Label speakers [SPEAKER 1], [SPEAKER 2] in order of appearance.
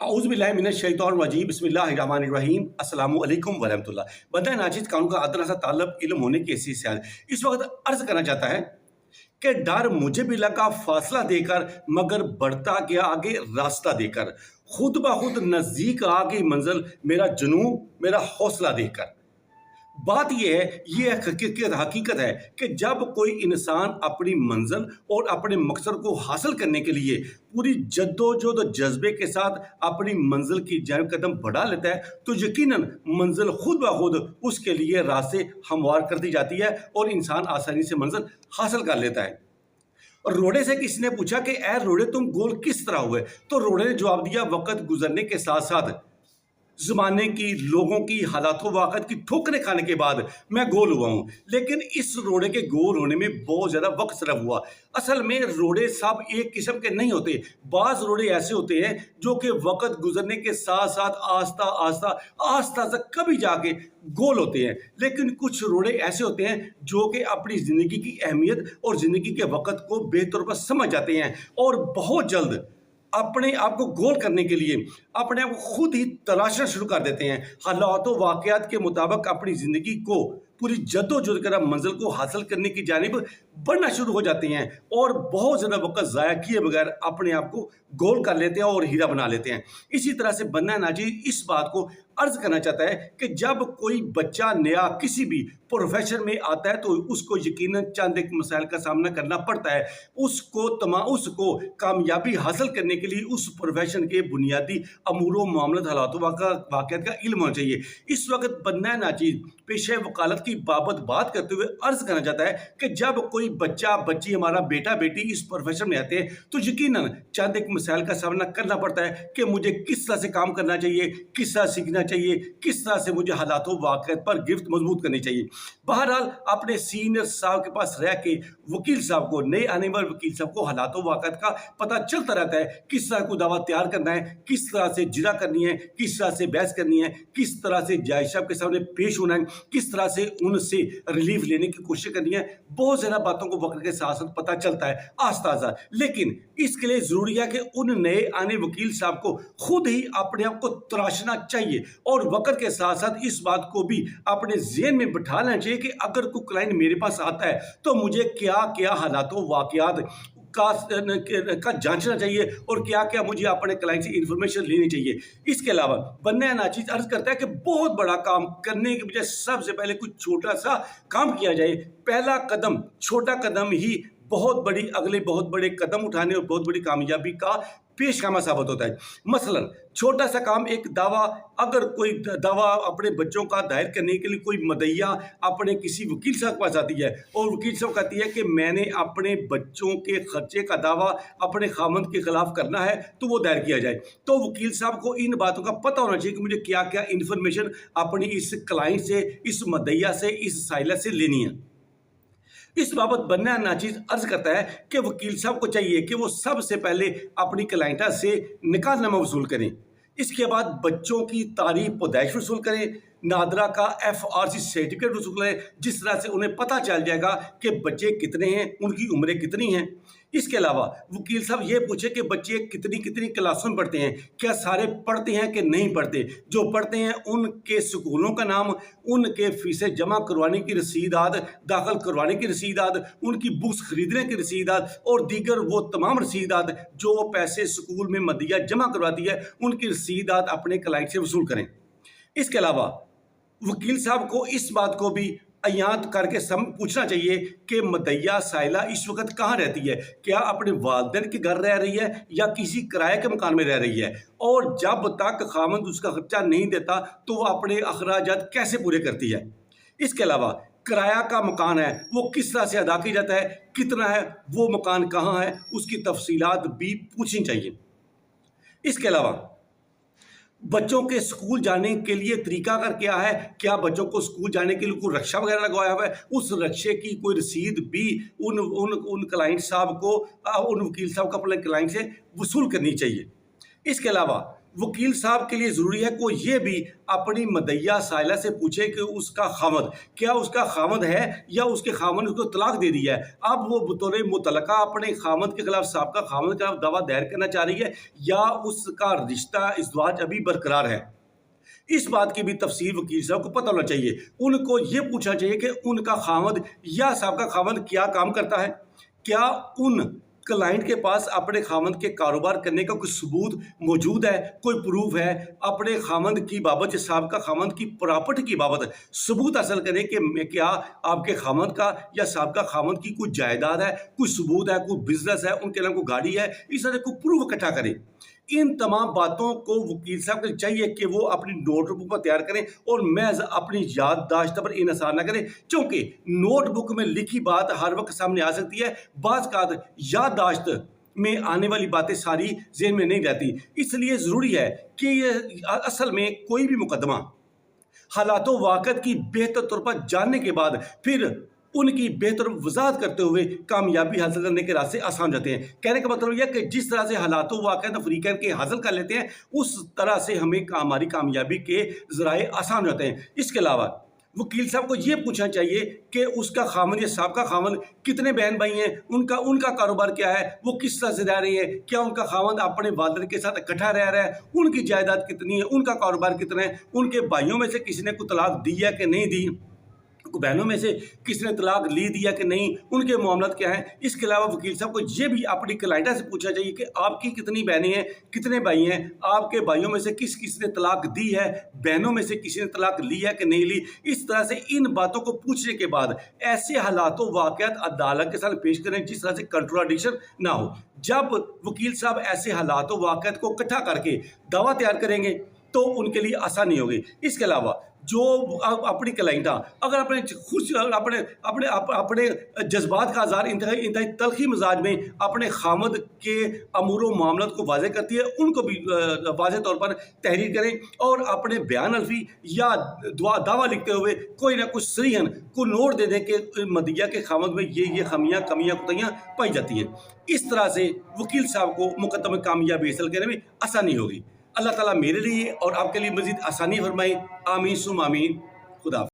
[SPEAKER 1] औज़ुबिल्लाहि बिस्मिल्लाहिर्रहमानिर्रहीम अस्सलामु अलैकुम वरहमतुल्लाह। बंदा नाचिज़ कानून का अदना सा ताल्लुक इल्म होने की हैसियत से इस वक्त अर्ज करना चाहता है कि डर मुझे भी लगा फासला देकर, मगर बढ़ता गया आगे रास्ता देकर। खुद ब खुद नज़दीक आ गई मंजिल, मेरा जुनून मेरा हौसला देकर। बात यह है, ये हकीकत है कि जब कोई इंसान अपनी मंजिल और अपने मकसद को हासिल करने के लिए पूरी जद्दोजहद और जज्बे के साथ अपनी मंजिल की जानिब कदम बढ़ा लेता है, तो यकीनन मंजिल खुद ब खुद उसके लिए रास्ते हमवार कर दी जाती है और इंसान आसानी से मंजिल हासिल कर लेता है। और रोड़े से किसी ने पूछा कि ए रोड़े, तुम गोल किस तरह हुए? तो रोड़े ने जवाब दिया, वक़्त गुजरने के साथ साथ ज़माने की, लोगों की, हालातों वाक़त की ठोकरें खाने के बाद मैं गोल हुआ हूँ। लेकिन इस रोड़े के गोल होने में बहुत ज़्यादा वक्त सरफ हुआ। असल में रोड़े सब एक किस्म के नहीं होते। बाज़ रोड़े ऐसे होते हैं जो कि वक्त गुजरने के साथ साथ आस्ता से कभी जाके गोल होते हैं। लेकिन कुछ रोड़े ऐसे होते हैं जो कि अपनी ज़िंदगी की अहमियत और ज़िंदगी के वक़्त को बेहतर पर समझ जाते हैं और बहुत जल्द अपने आप को गोल करने के लिए अपने आप को खुद ही तलाशना शुरू कर देते हैं। हालात व वाक़यात के मुताबिक अपनी ज़िंदगी को पूरी जद्दोजहद कर मंजिल को हासिल करने की जानिब बढ़ना शुरू हो जाते हैं और बहुत ज़्यादा वक्त ज़ाया किए बगैर अपने आप को गोल कर लेते हैं और हीरा बना लेते हैं। इसी तरह से बन्ना नाज़िर इस बात को अर्ज करना चाहता है कि जब कोई बच्चा नया किसी भी प्रोफेशन में आता है तो उसको यकीनन चंद एक मसाइल का सामना करना पड़ता है। उसको कामयाबी हासिल करने के लिए उस प्रोफेशन के बुनियादी अमूर व मामलत, हालात वाक़यात का इल्म होना चाहिए। इस वक्त बन्ना नाज़िर पेशे वकालत की बात करते हुए अर्ज करना चाहता है कि जब कोई बच्चा बच्ची, हमारा बेटा बेटी इस प्रोफेशन में आते हैं तो यकीनन चंद एक मसाइल का सामना करना पड़ता है कि मुझे किस तरह से काम करना चाहिए, किस तरह सीखना चाहिए, किस तरह से मुझे हालातों वाक़यात पर गिरफ्त मजबूत करनी चाहिए। बहरहाल अपने सीनियर साहब के पास रह के वकील साहब को, नए आने वाले वकील साहब को हालातों वाक़यात का पता चलता रहता है। किस तरह को दावा तैयार करना है, किस तरह से जिरा करनी है, किस तरह से बहस करनी है, किस तरह से जज साहब के सामने पेश होना है, किस तरह से उनसे रिलीफ लेने की कोशिश करनी है। बहुत ज़्यादा बातों को वक्त के साथ साथ पता चलता है आस्ता। लेकिन इसके लिए ज़रूरी है कि उन नए आने वकील साहब को खुद ही अपने आप को तराशना चाहिए और वक्त के साथ साथ इस बात को भी अपने ज़हन में बिठा लेना चाहिए कि अगर कोई क्लाइंट मेरे पास आता है तो मुझे क्या क्या हालातों वाक़यात का जांचना चाहिए और क्या क्या मुझे अपने क्लाइंट से इंफॉर्मेशन लेनी चाहिए। इसके अलावा बन्ना नाज़िर अर्ज करता है कि बहुत बड़ा काम करने के बजाय सबसे पहले कुछ छोटा सा काम किया जाए। पहला कदम, छोटा कदम ही बहुत बड़े कदम उठाने और बहुत बड़ी कामयाबी का पेशगामा साबित होता है। मसलन छोटा सा काम, एक दावा, अगर कोई दावा अपने बच्चों का दायर करने के लिए कोई मदइया अपने किसी वकील साहब के पास आती है और वकील साहब कहती है कि मैंने अपने बच्चों के खर्चे का दावा अपने खामंद के खिलाफ करना है तो वो दायर किया जाए, तो वकील साहब को इन बातों का पता होना चाहिए कि मुझे क्या क्या इन्फॉर्मेशन अपनी इस क्लाइंट से, इस मदइया से, इस साइला से लेनी है। इस बाबत बन्ना नाज़िर अर्ज करता है कि वकील साहब को चाहिए कि वो सबसे पहले अपनी क्लाइंटा से निकाहनामा वसूल करें, इसके बाद बच्चों की तारीख पैदाइश वसूल करें, नादरा का FRC सर्टिफिकेट वसूल करें, जिस तरह से उन्हें पता चल जाएगा कि बच्चे कितने हैं, उनकी उम्रें कितनी हैं। इसके अलावा वकील साहब ये पूछे कि बच्चे कितनी क्लासों में पढ़ते हैं, क्या सारे पढ़ते हैं कि नहीं पढ़ते, जो पढ़ते हैं उनके स्कूलों का नाम, उनके फीसें जमा करवाने की रसीदात, दाखिल करवाने की रसीदात, उनकी बुक्स खरीदने की रसीदात और दीगर वो तमाम रसीदात जो पैसे स्कूल में मदइया जमा करवाती है, उनकी रसीदात अपने क्लाइंट से वसूल करें। इसके अलावा वकील साहब को इस बात को भी अयात करके पूछना चाहिए कि मदइया साइला इस वक्त कहाँ रहती है, क्या अपने वालिदैन के घर रह रही है या किसी किराए के मकान में रह रही है, और जब तक खामंद उसका खर्चा नहीं देता तो वह अपने अखराजात कैसे पूरे करती है। इसके अलावा किराया का मकान है वो किस तरह से अदा किया जाता है, कितना है, वो मकान कहाँ है, उसकी तफसीलात भी पूछनी चाहिए। इसके अलावा बच्चों के स्कूल जाने के लिए तरीकाकार क्या है, क्या बच्चों को स्कूल जाने के लिए कोई रक्षा वगैरह लगवाया हुआ है, उस रक्षे की कोई रसीद भी उन क्लाइंट साहब को, उन वकील साहब को अपने क्लाइंट से वसूल करनी चाहिए। اس کے علاوہ وکیل صاحب کے لیے ضروری ہے کہ یہ بھی اپنی مدعیہ سائلہ سے پوچھے کہ اس کا خامد کیا اس کا خامد ہے یا اس کے خامد کو طلاق دے دی ہے. اب وہ بطور متعلقہ اپنے خامد کے خلاف سابقہ خامد کے خلاف دعویٰ دائر کرنا چاہ رہی ہے یا اس کا رشتہ ازدواج ابھی برقرار ہے. اس بات کی بھی تفصیل وکیل صاحب کو پتہ ہونا چاہیے. ان کو یہ پوچھنا چاہیے کہ ان کا خامد یا سابقہ خامد کیا کام کرتا ہے, کیا ان کلائنٹ کے پاس اپنے خامند کے کاروبار کرنے کا کوئی ثبوت موجود ہے, کوئی پروف ہے اپنے خامند کی بابت یا سابقہ خامند کی پراپرٹی کی بابت ثبوت حاصل کریں کہ کیا آپ کے خامند کا یا سابقہ خامند کی کوئی جائیداد ہے, کوئی ثبوت ہے, کوئی بزنس ہے, ان کے نام کوئی گاڑی ہے, اس طرح کوئی پروف اکٹھا کریں. ان تمام باتوں کو وکیل صاحب کو چاہیے کہ وہ اپنی نوٹ بک پر تیار کریں اور محض اپنی یادداشت پر انحصار نہ کریں, چونکہ نوٹ بک میں لکھی بات ہر وقت سامنے آ سکتی ہے, بعض اوقات یادداشت میں آنے والی باتیں ساری ذہن میں نہیں رہتی. اس لیے ضروری ہے کہ یہ اصل میں کوئی بھی مقدمہ حالات و واقعات کی بہتر طور پر جاننے کے بعد پھر ان کی بہتر وضاحت کرتے ہوئے کامیابی حاصل کرنے کے راستے آسان جاتے ہیں. کہنے کا مطلب یہ کہ جس طرح سے حالات و واقعات فریقین کے حاصل کر لیتے ہیں اس طرح سے ہمیں ہماری کامیابی کے ذرائع آسان ہو جاتے ہیں. اس کے علاوہ وکیل صاحب کو یہ پوچھنا چاہیے کہ اس کا خامند یا سابقہ خامند کتنے بہن بھائی ہیں, ان کا کاروبار کیا ہے, وہ کس طرح سے رہ رہی ہے, کیا ان کا خامند اپنے والد کے ساتھ اکٹھا رہ رہا ہے, ان کی جائیداد کتنی ہے, ان کا کاروبار کتنا ہے, ان کے بھائیوں میں سے کسی نے کوئی طلاق دی ہے کہ نہیں دی, بہنوں میں سے کس نے طلاق لی دیا کہ نہیں, ان کے معاملات کیا ہیں. اس کے علاوہ وکیل صاحب کو یہ بھی اپنی کلائنٹہ سے پوچھنا چاہیے کہ آپ کی کتنی بہنیں ہیں, کتنے بھائی ہیں, آپ کے بھائیوں میں سے کس نے طلاق دی ہے, بہنوں میں سے کسی نے طلاق لی ہے کہ نہیں لی. اس طرح سے ان باتوں کو پوچھنے کے بعد ایسے حالات و واقعات عدالت کے ساتھ پیش کریں جس طرح سے کنٹراڈکشن نہ ہو. جب وکیل صاحب ایسے حالات و واقعات کو اکٹھا کر کے دعویٰ تیار کریں گے تو ان کے لیے آسانی ہوگی. اس کے علاوہ جو اپنی کلائنٹہ اگر اپنے جذبات کا اظہار انتہائی تلخی مزاج میں اپنے خامد کے امور و معاملات کو واضح کرتی ہے, ان کو بھی واضح طور پر تحریر کریں اور اپنے بیان الفی یا دعویٰ لکھتے ہوئے کوئی نہ کچھ صریحاً کو نوٹ دے دیں کہ مدعیہ کے خامد میں یہ کمیاں کوتاہیاں پائی جاتی ہیں. اس طرح سے وکیل صاحب کو مقدمے کامیابی حاصل کرنے میں آسانی ہوگی. اللہ تعالیٰ میرے لیے اور آپ کے لیے مزید آسانی فرمائے. آمین ثم آمین. خدا حافظ.